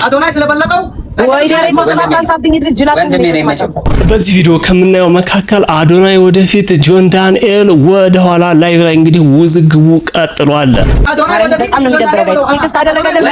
አዶናይ ስለበለጠው ወይ ደረይ ማሰላጣን ሳብኝ ድረስ ጅላፍ በዚህ ቪዲዮ ከምናየው መካከል አዶናይ ወደፊት ጆን ዳንኤል ወደ ኋላ ላይቭ ላይ እንግዲህ ውዝግቡ ቀጥሏል። በጣም ነው የሚደብረው ጋይስ ቴክስት አደረገልን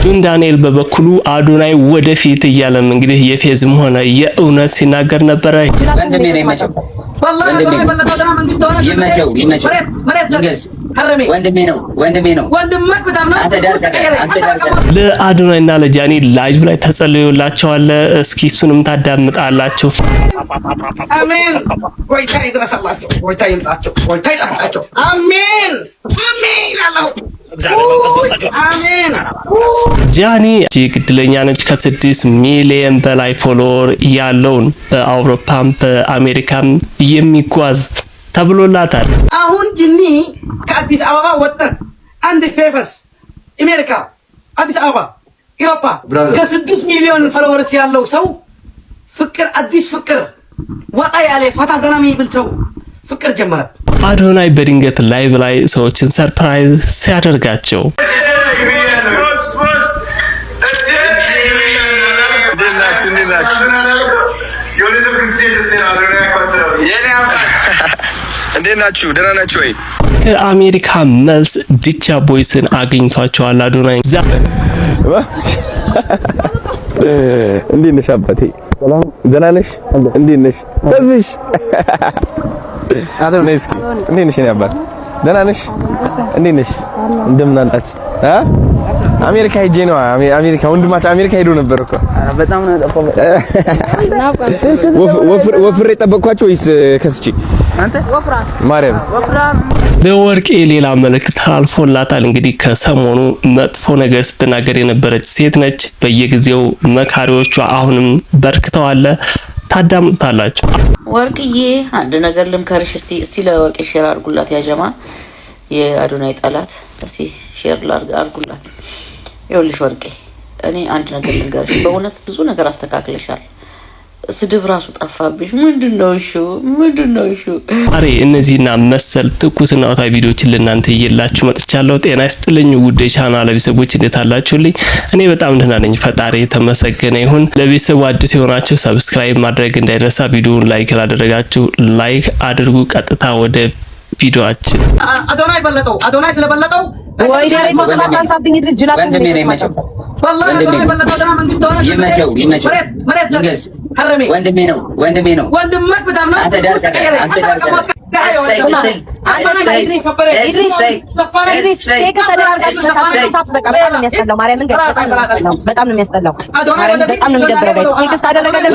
ጆን ዳንኤል በበኩሉ አዶናይ ወደፊት እያለም እንግዲህ የፌዝም ሆነ የእውነት ሲናገር ነበር። ወንድሜ ነው የመቸው ወንድሜ ነው ለአዶናይና ለጃኒ ላይቭ ላይ ተጸልዮላቸዋል። እስኪ እሱንም ታዳምጣላችሁ። አሜን ወይታ ይድረስላችሁ ወይታ ይምጣችሁ ወይታ ይጣፋችሁ አሜን አሜን አላሁ ጃኒ እድለኛ ነች። ከ6 ሚሊዮን በላይ ፎሎወር ያለውን በአውሮፓም በአሜሪካም የሚጓዝ ተብሎላታል። አሁን ጅኒ ከአዲስ አበባ ወጣን አንድ ፌፈስ አሜሪካ አዲስ አበባ አውሮፓ ከ6 ሚሊዮን ፎሎወርስ ያለው ሰው ፍቅር አዲስ ፍቅር ወጣ ያለ ፈታ ዘናሚ ብል ሰው ፍቅር ጀመረ። አዶናይ በድንገት ላይቭ ላይ ሰዎችን ሰርፕራይዝ ሲያደርጋቸው እንዴት ናችሁ? ደህና ናችሁ ወይ? ከአሜሪካ መልስ ዲቻ ቦይስን አግኝቷቸዋል። አዶናይ እንዴት ነሽ አባቴ? ሰላም ደህና ነሽ? እንዴት ነሽ? ተስብሽ አዶናይ እስኪ እንዴት ነሽ? እኔ አባት ደህና ነሽ? እንዴት ነሽ? እንደምን አላችሁ? አሜሪካ ሄጄ ነው። አሜሪካ ወንድማችሁ አሜሪካ ሄዶ ነበር እኮ። በጣም ነው ያጠፋው። ወፍሬ ጠበቅኳቸው ወይስ ከስቺ? አንተ ወፍራም ማርያም ለወርቄ ሌላ መልእክት አልፎላታል። እንግዲህ ከሰሞኑ መጥፎ ነገር ስትናገር የነበረች ሴት ነች። በየጊዜው መካሪዎቿ አሁንም በርክተዋል። ታዳምጡታላችሁ። ወርቅዬ አንድ ነገር ልምከርሽ። እስቲ ለወርቄ ሼር አድርጉላት። ያጀማ የአዶናይ ጠላት እስቲ ሼር አድርጉላት። ይኸውልሽ ወርቄ እኔ አንድ ነገር ልንገርሽ። በእውነት ብዙ ነገር አስተካክለሻል። ስድብ ራሱ ጠፋብሽ። ምንድነው እሺ? አሬ እነዚህና መሰል ትኩስና ወቅታዊ ቪዲዮዎችን ለእናንተ እየላችሁ መጥቻለሁ። ጤና ይስጥልኝ ውድ የቻናሌ ቤተሰቦች፣ እንዴት አላችሁልኝ? እኔ በጣም ደህና ነኝ። ፈጣሪ የተመሰገነ ይሁን። ለቤተሰቡ አዲስ የሆናችሁ ሰብስክራይብ ማድረግ እንዳይረሳ። ቪዲዮውን ላይክ ያላደረጋችሁ ላይክ አድርጉ። ቀጥታ ወደ ቪዲዮአችን። አዶናይ ስለበለጠው ወይ ደረይ ማሰላጣን ሳብኝ ድረስ ጅላፍ ወንድሜ ነው የመቸው ወንድሜ ነው አንተ ዳር በጣም ነው የሚያስጠላው። በጣም ነው የሚደብረው ጋይስ ቴክስት አደረገልን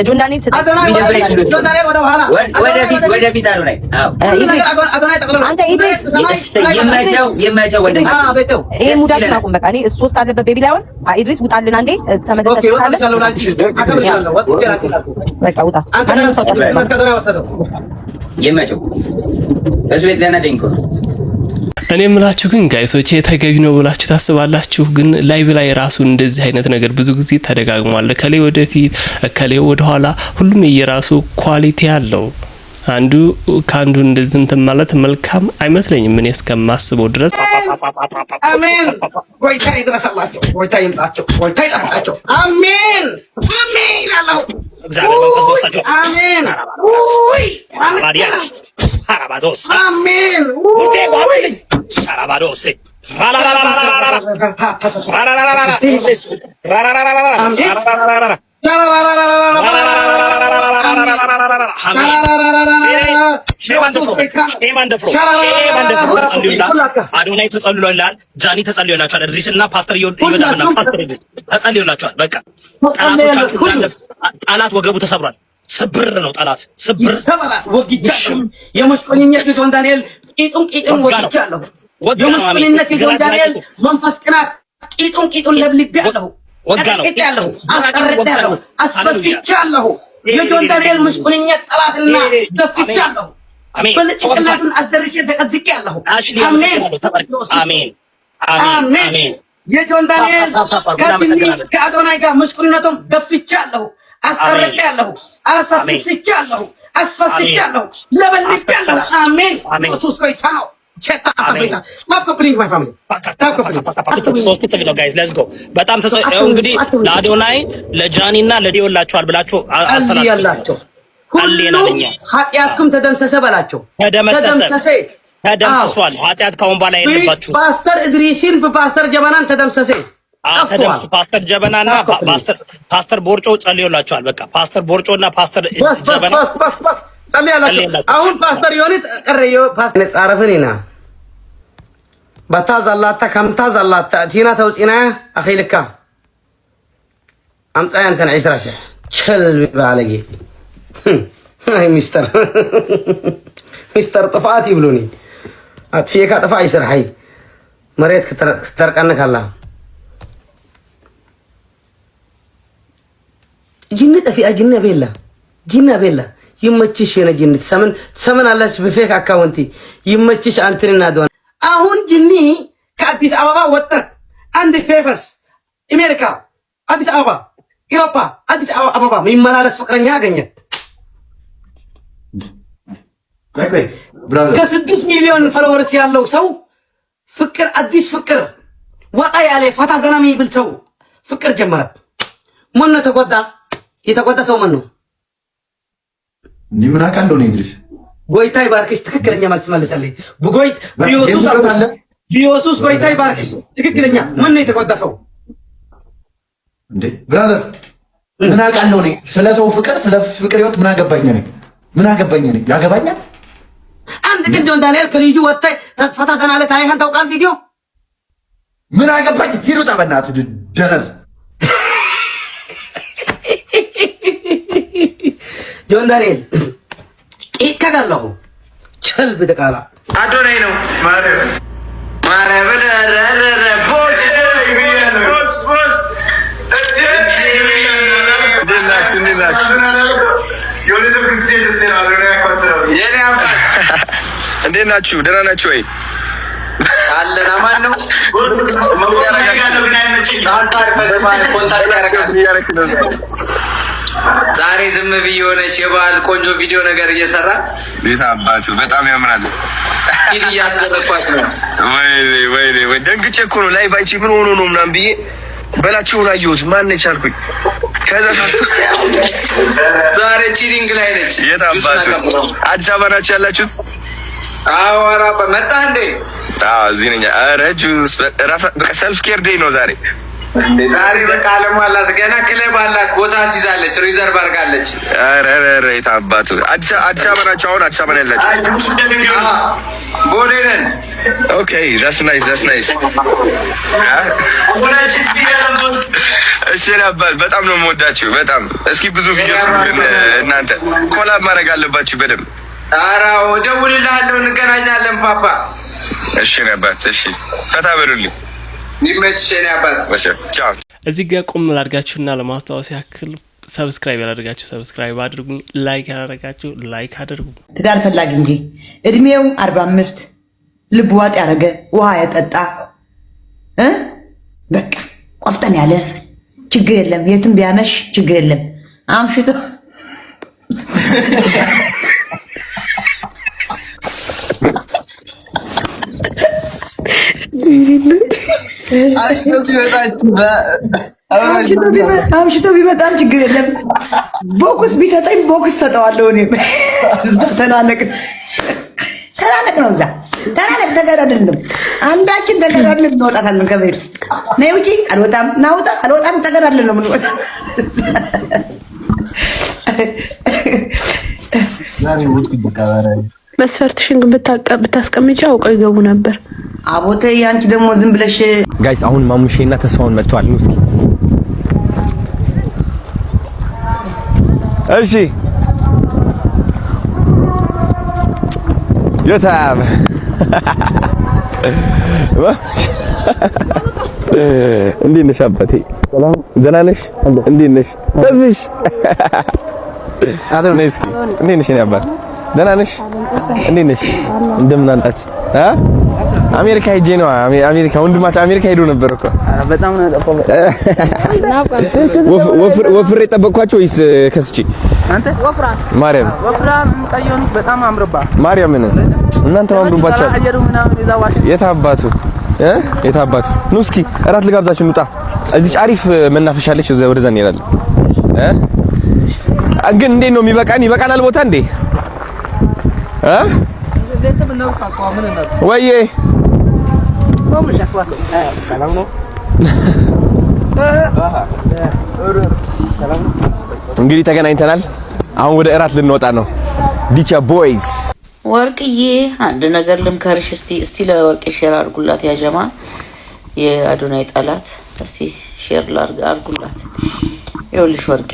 ጆን ዳንኤል ወደፊት አዶናይ አንተ ኢድሪስ የማይቸው ወደ ይሄ ሙዳቱን አቁም። በቃ እኔ እሱ ውስጥ አለበት ቤቢ ላይ አሁን ኢድሪስ ውጣልን አንዴ ተመለሰ ካለ በቃ ውጣ። አንተ ሰው ታስፈልጋለህ የማይቸው እሱ ቤት ለና ደንኮ እኔ የምላችሁ ግን ጋይሶቼ ተገቢ ነው ብላችሁ ታስባላችሁ? ግን ላይቭ ላይ ራሱ እንደዚህ አይነት ነገር ብዙ ጊዜ ተደጋግሟል። ከሌ ወደፊት ከሌ ወደ ኋላ ሁሉም የራሱ ኳሊቲ አለው። አንዱ ካንዱ እንደዚህ እንትን ማለት መልካም አይመስለኝም እኔ እስከማስበው ድረስ። አሜን ወይታ ይድረስላችሁ ወይታ ይምጣችሁ ወይታ ይጣፋችሁ አሜን አሜን አላሁ እግዚአብሔር መንፈስ በውስጣችሁ አሜን ወይ ባዲያስ ሐራባዶስ አሜን ውጤ ዋብልኝ ሐራባዶስ አዶናይ ተጸልዮላል፣ ጃኒ ተጸልዮላችኋል፣ እድሪስና ፓስተር ይወዳልና ፓስተር ተጸልዮላችኋል። በቃ ጠላት ወገቡ ተሰብሯል። ስብር ነው ጠላት ስብር ወግጃለሁ። የመስቆኝነት ጆን ዳንኤል ቂጡን ወግጃለሁ። የመስቆኝነት ጆን ዳንኤል መንፈስ ቅናት ቂጡን ለብልቤያለሁ። ወጋለሁ አስቀርጫለሁ አስፈስቻለሁ። የጆን ዳንኤል መስቆኝነት ጠላትና ደፍቻለሁ። በልጭቅላቱን አስደርሼ ተቀዝቄያለሁ። አሜን አሜን። የጆን ዳንኤል ከአዶናይ ጋር መስቆኝነቱን ደፍቻለሁ አስጠርቄያለሁ፣ አስፈስቻለሁ፣ አስፈስቻለሁ፣ ለበልቤያለሁ። አሜን። ኢየሱስ ጌታ ነው። ቸታ አፍሪካ ማኮፕሊንግ ማይ ፋሚሊ ሶስት ትግል ነው ጋይስ ሌትስ ጎ። በጣም እንግዲህ ለአዶናይ ለጃኒና ለዲዮላቸዋል ብላችሁ አስተላልፋላችሁ። ሁሉም ኃጢአትኩም ተደምሰሰ በላቸው። ተደምሰሷል። ኃጢአት ካሁን በኋላ የለባችሁ። ፓስተር እድሪስን በፓስተር ጀበናን ተደምሰሰ ተደምሱ። ፓስተር ጀበናና ፓስተር ቦርጮ ጸልዮላችኋል። በቃ ፓስተር ቦርጮና ፓስተር ጀበና ጸልያላችሁ። አሁን ፓስተር የሆነ ቀረዮ ፓስተር ጻረፈኒና በታዛላታ ከምታዛላታ ቲና ተውጪና አኺልካ አምጣ አንተን ዒስራሽ ቸል ባለጌ አይ ሚስተር ጥፋት ይብሉኒ አጥፊካ ጥፋ ይስርሐይ መሬት ከተርቀነካላ ጅንት አፊ አጅና ቤላ ይመችሽ የነ ጅንት ሰምን አላች በፌክ አካውንቲ ይመችሽ አንተና ዶን አሁን ጅኒ ከአዲስ አበባ ወጣ አንድ ፌፈስ አሜሪካ አዲስ አበባ ኢሮፓ አዲስ አበባ የሚመላለስ ፍቅረኛ አገኘት ከ6 ሚሊዮን ፎሎወርስ ያለው ሰው ፍቅር አዲስ ፍቅር ወጣ ያለ ፈታ ዘና የሚብል ሰው ፍቅር ጀመረት። ምን ተቆጣ? የተቆጣ ሰው ማን ነው? ምን አውቃለሁ ነው ኢድሪስ ጎይታ ይባርክሽ። ትክክለኛ መልስ መልሰልኝ። ቢዮሱስ ጎይታ ይባርክሽ። ትክክለኛ ምን ነው የተቆጣ ሰው እንዴ? ብራዘር ምን አውቃለሁ ነው ስለ ሰው ፍቅር፣ ስለ ፍቅር ህይወት ምን አገባኝ ነኝ? ምን አገባኝ ነኝ? ያገባኛል። አንድ ግን ጆን ዳንኤል ከልጁ ወጣ ፈታ ዘና አለ። ታይሃን ታውቃል ቪዲዮ ምን አገባኝ? ሂዱ ጠበናት ደረዝ ጆን ዳንኤል ይከጋለው ቸል በተቃላ አዶናይ ነው ማረብ ቦስ እንዴት ናችሁ? ደህና ናችሁ ወይ? አለን። አማን ነው። ዛሬ ዝም ብዬ የሆነች የበዓል ቆንጆ ቪዲዮ ነገር እየሰራ ቤት አባቱ በጣም ያምራል። ኢድ እያስደረኳችሁ ነው። ወይ ደንግጬ እኮ ነው። ላይቭ አይቼ ምን ሆኖ ነው ምናምን ብዬ በላችሁ ላየሁት። ማን ነች አልኩኝ። ከዛ ዛሬ ቺሪንግ ላይ ነች። የት አባቱ አዲስ አበባ ናችሁ ያላችሁት? አዎ። ኧረ መጣ እንዴ? አዎ እዚህ ነኝ። ኧረ ጁስ በቃ ሰልፍ ኬር ዴይ ነው ዛሬ። በቃ አለሟላት ገና ክለብ አላት። ቦታ ሲይዛለች፣ ሪዘርቭ አድርጋለች። ኧረ የት አባቱ አዲስ አበባ ናችሁ? አሁን አዲስ አበባ ነው ያላችሁ? ቦሌ ነን። ኦኬ ዛትስ ናይስ። እሺ አባት በጣም ነው የምወዳችሁ በጣም። እስኪ ብዙ ቪዲዮ እናንተ ኮላብ ማድረግ አለባችሁ በደምብ። ኧረ እደውልልሃለሁ፣ እንገናኛለን ፓፓ። እሺ አባት እሺ፣ ፈታ በሉልኝ። ይመችሽ አባት። እሺ ቻው። እዚህ ጋር ቆም ላድርጋችሁና ለማስታወስ ያክል ሰብስክራይብ ያላደረጋችሁ ሰብስክራይብ አድርጉ፣ ላይክ ያላደረጋችሁ ላይክ አድርጉ። ትዳር ፈላጊ እንጂ እድሜው 45 ልብ ዋጥ ያደረገ ውሃ ያጠጣ በቃ ቆፍጠን ያለ ችግር የለም። የትም ቢያመሽ ችግር የለም። አምሽቶ አምሽቶ ቢመጣም ችግር የለም። ቦክስ ቢሰጠኝ ቦክስ ሰጠዋለሁ። እኔም እዛ ተናነቅ ነው። እዛ ተናነቅ ተገዳድልንም አንዳችን ተገዳድልን እንወጣታለን ከቤት። ነይ ውጪ አልወጣም፣ ናውጣ አልወጣም፣ ተገዳድልን ነው የምንወጣ። መስፈርትሽን ብታስቀምጪ አውቀው ይገቡ ነበር። አቦቴ ያንቺ ደግሞ ዝም ብለሽ ጋይስ። አሁን ማሙሼና ተስፋውን መጥተዋል። ነው እስኪ እሺ የታብ እንዴት ነሽ አባቴ? ሰላም ደህና ነሽ? እንዴት ነሽ? ተስብሽ አቶ ነሽ? እንዴት ነሽ? እኔ አባት ደህና ነሽ? እንዴት ነሽ? እንደምን አላችሁ? አሜሪካ ሄጄ ነው አሜሪካ ወንድማችን አሜሪካ ሄዶ ነበር እኮ በጣም ነው ጠፋው። ወፍሬ ጠበቅኳቸው ወይስ ከስቼ? አንተ ወፍራም ወፍራም ቀየውን በጣም አምሮባ ማርያምን እናንተ አምሮባችሁ አየሩ ምናምን ይዛው ዋሽ የታባቱ ኑ እስኪ እራት ልጋብዛችሁ እንውጣ። እዚህ አሪፍ መናፈሻ አለች ወደዛ እንሄዳለን። ግን እንዴት ነው የሚበቃን? ይበቃናል ቦታ እንዴ? ወይዬ ሰላም ነው። እንግዲህ ተገናኝተናል። አሁን ወደ እራት ልንወጣ ነው። ዲቻ ቦይስ ወርቅዬ አንድ ነገር ልምከርሽ። እስቲ ለወርቅ ሼር አድርጉላት። ያጀማ የአዶናይ ጠላት እስቲ ሼር አድርጉላት። ይኸውልሽ ወርቄ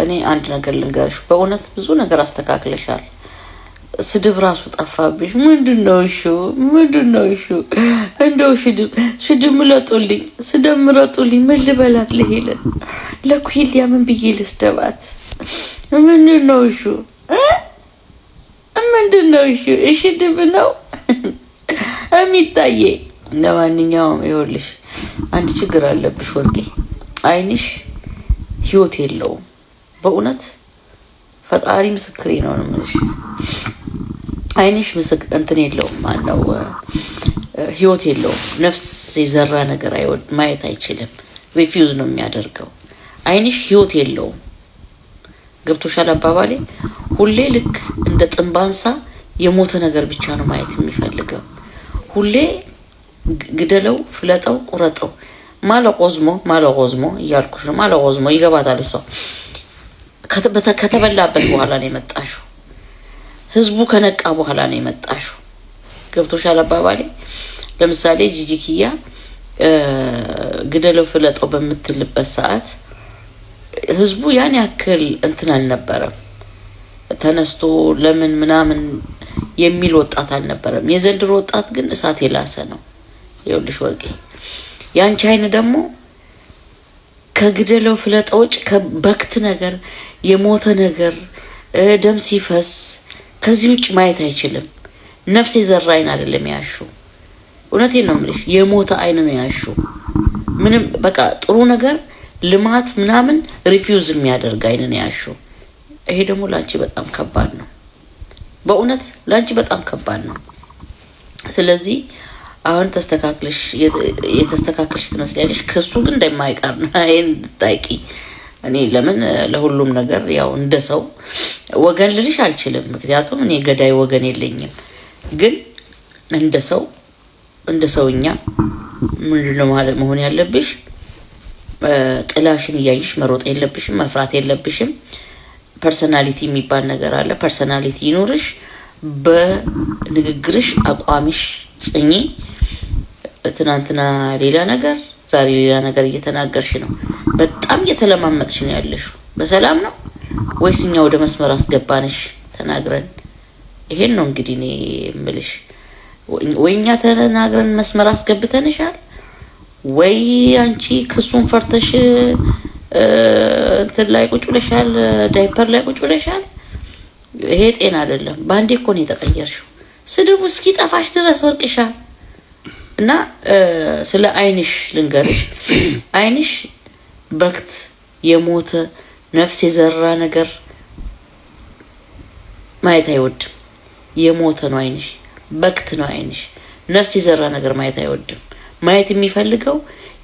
እኔ አንድ ነገር ልንገርሽ። በእውነት ብዙ ነገር አስተካክለሻል። ስድብ ራሱ ጠፋብሽ። ምንድነው እሹ እንደው ስድብ ምረጡልኝ፣ ምን ልበላት? ለሄለን ለኩይልያ ምን ብዬ ልስደባት? ምንድነው እሹ? እሺ ድብ ነው የሚታየ። ለማንኛውም ይኸውልሽ አንድ ችግር አለብሽ ወርቄ። አይንሽ ህይወት የለውም። በእውነት ፈጣሪ ምስክሬ ነው የምልሽ። አይንሽ እንትን የለውም ማነው ህይወት የለውም። ነፍስ የዘራ ነገር ማየት አይችልም። ሪፊውዝ ነው የሚያደርገው። አይንሽ ህይወት የለውም። ገብቶሻል አባባሌ? ሁሌ ልክ እንደ ጥንባንሳ የሞተ ነገር ብቻ ነው ማየት የሚፈልገው። ሁሌ ግደለው፣ ፍለጠው፣ ቁረጠው ማለቆዝሞ እያልኩሽ ነው። ማለቆዝሞ ይገባታል እሷ። ከተበላበት በኋላ ነው የመጣሽው። ህዝቡ ከነቃ በኋላ ነው የመጣሽው። ገብቶሻል አባባሌ? ለምሳሌ ጂጂኪያ ግደለው ፍለጠው በምትልበት ሰዓት ህዝቡ ያን ያክል እንትን አልነበረም። ተነስቶ ለምን ምናምን የሚል ወጣት አልነበረም። የዘንድሮ ወጣት ግን እሳት የላሰ ነው። ይኸውልሽ ወርቄ ያንቺ አይን ደግሞ ከግደለው ፍለጠውጭ ከበክት ነገር የሞተ ነገር ደም ሲፈስ ከዚህ ውጭ ማየት አይችልም። ነፍስ የዘራ አይን አይደለም ያሹ። እውነቴን ነው የምልሽ፣ የሞተ አይን ነው ያሹ። ምንም በቃ ጥሩ ነገር ልማት ምናምን ሪፊውዝ የሚያደርግ አይን ነው ያሹ። ይሄ ደግሞ ላንቺ በጣም ከባድ ነው። በእውነት ላንቺ በጣም ከባድ ነው። ስለዚህ አሁን የተስተካክልሽ ትመስላለሽ። ከሱ ግን እንደማይቀር ነው አይን ታይቂ። እኔ ለምን ለሁሉም ነገር ያው እንደ ሰው ወገን ልልሽ አልችልም፣ ምክንያቱም እኔ ገዳይ ወገን የለኝም። ግን እንደ ሰውኛ ምንድነው ማለት መሆን ያለብሽ? ጥላሽን እያይሽ መሮጥ የለብሽም፣ መፍራት የለብሽም። ፐርሰናሊቲ የሚባል ነገር አለ። ፐርሰናሊቲ ይኖርሽ፣ በንግግርሽ አቋምሽ ጽኚ። ትናንትና ሌላ ነገር ዛሬ ሌላ ነገር እየተናገርሽ ነው። በጣም እየተለማመጥሽ ነው ያለሽው። በሰላም ነው ወይስ እኛ ወደ መስመር አስገባንሽ ተናግረን? ይሄን ነው እንግዲህ እኔ የምልሽ። ወይ እኛ ተናግረን መስመር አስገብተንሻል፣ ወይ አንቺ ክሱን ፈርተሽ እንትን ላይ ቁጭ ብለሻል፣ ዳይፐር ላይ ቁጭ ብለሻል። ይሄ ጤና አይደለም። ባንዴ እኮ ነው የተቀየርሽው። ስድቡ እስኪ ጠፋሽ ድረስ ወርቅሻ። እና ስለ አይንሽ ልንገርሽ። አይንሽ በክት የሞተ ነፍስ የዘራ ነገር ማየት አይወድም። የሞተ ነው አይንሽ፣ በክት ነው አይንሽ። ነፍስ የዘራ ነገር ማየት አይወድም። ማየት የሚፈልገው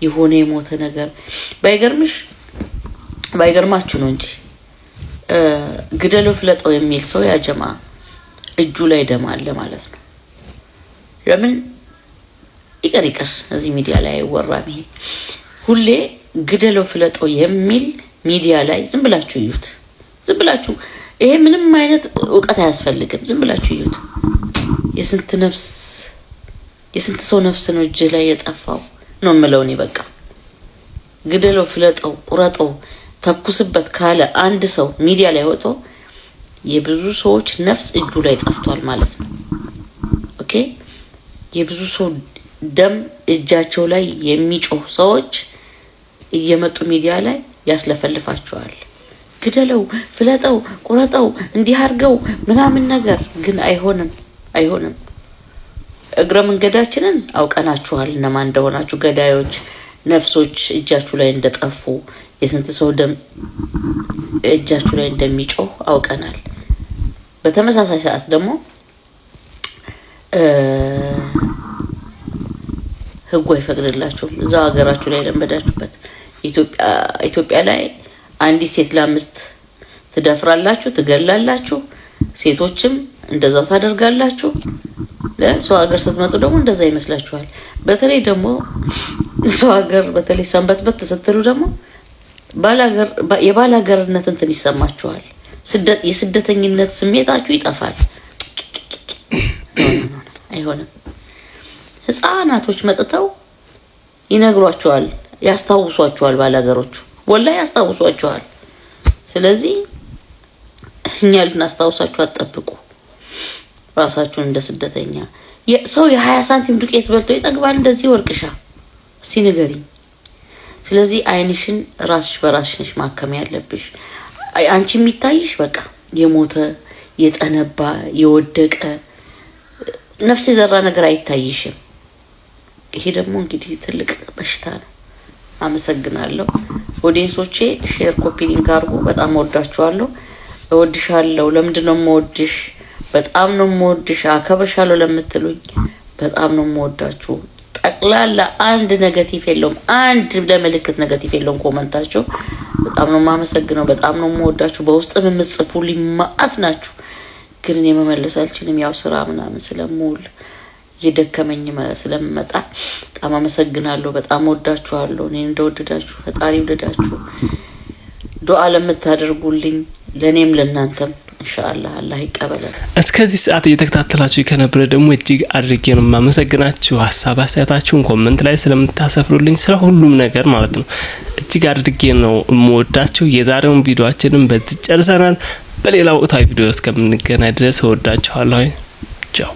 የሆነ የሞተ ነገር። ባይገርማችሁ ነው እንጂ ግደለው ፍለጠው የሚል ሰው ያጀማ እጁ ላይ ደም አለ ማለት ነው። ለምን ይቀር እዚህ ሚዲያ ላይ አይወራም። ይሄ ሁሌ ግደለው ፍለጠው የሚል ሚዲያ ላይ ዝም ብላችሁ እዩት። ዝም ብላችሁ ይሄ ምንም አይነት እውቀት አያስፈልግም። ዝም ብላችሁ እዩት። የስንት ሰው ነፍስ ነው እጅ ላይ የጠፋው ነው የምለው እኔ። በቃ ግደለው ፍለጠው ቁረጠው ተኩስበት ካለ አንድ ሰው ሚዲያ ላይ ወጥቶ የብዙ ሰዎች ነፍስ እጁ ላይ ጠፍቷል ማለት ነው። ኦኬ፣ የብዙ ሰው ደም እጃቸው ላይ የሚጮህ ሰዎች እየመጡ ሚዲያ ላይ ያስለፈልፋቸዋል። ግደለው ፍለጠው ቁረጠው እንዲህ አድርገው ምናምን ነገር ግን አይሆንም። እግረ መንገዳችንን አውቀናችኋል እነማን እንደሆናችሁ ገዳዮች ነፍሶች እጃችሁ ላይ እንደጠፉ የስንት ሰው ደም እጃችሁ ላይ እንደሚጮህ አውቀናል በተመሳሳይ ሰዓት ደግሞ ህጉ አይፈቅድላችሁም እዛው ሀገራችሁ ላይ ለምዳችሁበት ኢትዮጵያ ላይ አንዲት ሴት ለአምስት ትደፍራላችሁ ትገላላችሁ ሴቶችም እንደዛው ታደርጋላችሁ ለሰው ሀገር ስትመጡ ደግሞ እንደዛ ይመስላችኋል በተለይ ደግሞ ሰው ሀገር በተለይ ሰንበትበት ተሰጥተሉ ደግሞ የባላገርነት እንትን ይሰማችኋል የስደተኝነት ስሜታችሁ ይጠፋል አይሆንም ህፃናቶች መጥተው ይነግሯቸዋል ያስታውሷቸዋል ባላገሮቹ ወላሂ ያስታውሷቸዋል ስለዚህ እኛ ልናስታውሳችሁ አትጠብቁ ራሳችሁን እንደ ስደተኛ ሰው የ20 ሳንቲም ዱቄት በልቶ ይጠግባል እንደዚህ ወርቅሻ እስቲ ንገሪኝ ስለዚህ አይንሽን ራስሽ በራስሽ ማከም ያለብሽ አንቺ የሚታይሽ በቃ የሞተ የጠነባ የወደቀ ነፍስ የዘራ ነገር አይታይሽም ይሄ ደግሞ እንግዲህ ትልቅ በሽታ ነው አመሰግናለሁ ኦዲየንሶቼ ሼር ኮፒ ሊንክ አድርጉ በጣም ወዳችኋለሁ እወድሻለሁ ለምንድነው የምወድሽ በጣም ነው የምወድሽ አከብርሻለሁ ለምትሉኝ በጣም ነው የምወዳችሁ ጠቅላላ አንድ ኔጌቲቭ የለውም አንድ ለምልክት ኔጌቲቭ የለውም ኮሜንታችሁ በጣም ነው የማመሰግነው በጣም ነው የምወዳችሁ በውስጥ የምጽፉልኝ ማአት ናችሁ ግን እኔ መመለስ አልችልም ያው ስራ ምናምን ስለምውል የደከመኝ ስለምመጣ በጣም አመሰግናለሁ በጣም ወዳችኋለሁ እኔ እንደወደዳችሁ ፈጣሪ ወደዳችሁ ዱዓ ለምታደርጉልኝ ለኔም ለናንተም ኢንሻአላህ አላህ ይቀበላል እስከዚህ ሰዓት እየተከታተላችሁ ከነበረ ደግሞ እጅግ አድርጌ ነው ማመሰግናችሁ ሐሳብ አስተያየታችሁን ኮሜንት ላይ ስለምታሰፍሩልኝ ስለ ሁሉም ነገር ማለት ነው እጅግ አድርጌ ነው የምወዳችሁ የዛሬውን ቪዲዮአችንን በዚህ ጨርሰናል በሌላ ወቅታዊ ቪዲዮ እስከምንገናኝ ድረስ ወዳችኋለሁ ቻው